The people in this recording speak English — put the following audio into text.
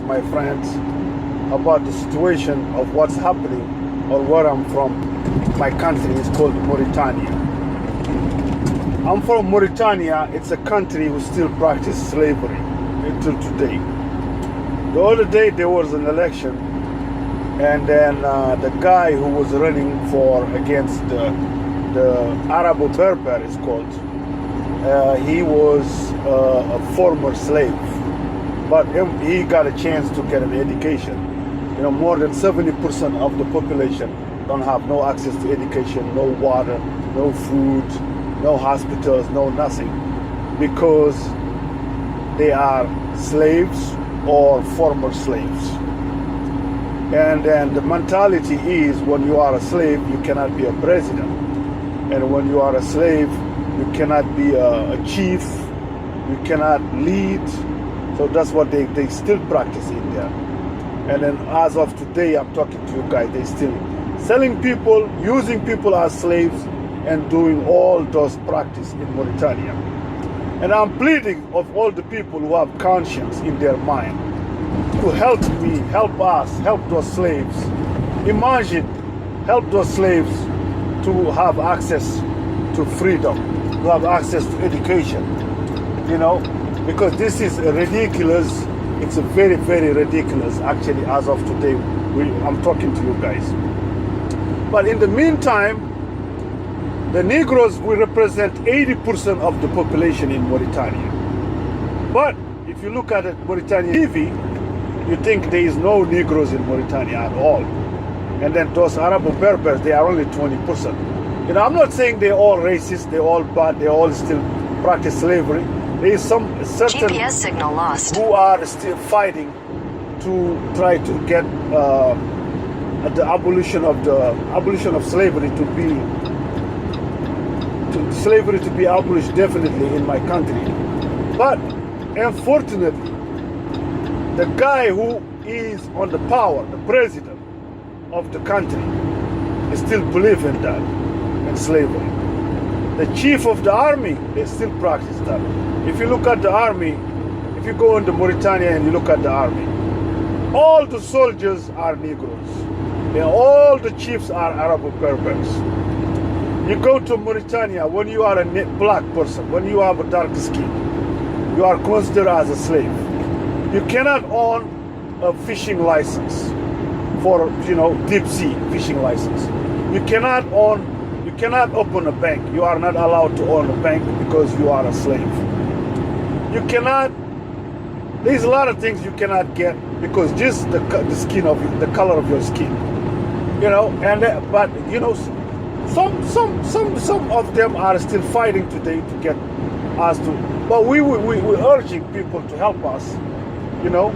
my friends, about the situation of what's happening or where I'm from. My country is called Mauritania. I'm from Mauritania. It's a country who still practices slavery until today. The other day there was an election, and then the guy who was running for against the Arabo Berber is called. He was a former slave, but he got a chance to get an education. You know, more than 70% of the population don't have no access to education, no water, no food, no hospitals, no nothing, because they are slaves or former slaves. And then the mentality is, when you are a slave, you cannot be a president. And when you are a slave, you cannot be a chief, you cannot lead. So that's what they still practice in there. And then as of today, I'm talking to you guys, they still selling people, using people as slaves, and doing all those practice in Mauritania. And I'm pleading of all the people who have conscience in their mind to help me, help us, help those slaves. Imagine, help those slaves to have access to freedom, to have access to education, you know, because this is ridiculous. It's a very, very ridiculous, actually, as of today. I'm talking to you guys. But in the meantime, the Negroes will represent 80% of the population in Mauritania. But if you look at it, Mauritania TV, you think there is no Negroes in Mauritania at all. And then those Arabo Berbers, they are only 20%. You know, I'm not saying they're all racist, they're all bad, they all still practice slavery. There is some certain GPS signal lost who are still fighting to try to get the abolition of slavery to be abolished definitely in my country. But unfortunately, the guy who is on the power, the president of the country, is still believing that in slavery. The chief of the army, they still practice that. If you look at the army, if you go into Mauritania and you look at the army, all the soldiers are Negroes. And all the chiefs are Arabo Berbers. You go to Mauritania, when you are a black person, when you have a dark skin, you are considered as a slave. You cannot own a fishing license for, you know, deep sea fishing license. You cannot open a bank. You are not allowed to own a bank because you are a slave. You cannot, there's a lot of things you cannot get because just the color of your skin, you know. And but you know, some of them are still fighting today to get us to. But we urging people to help us, you know.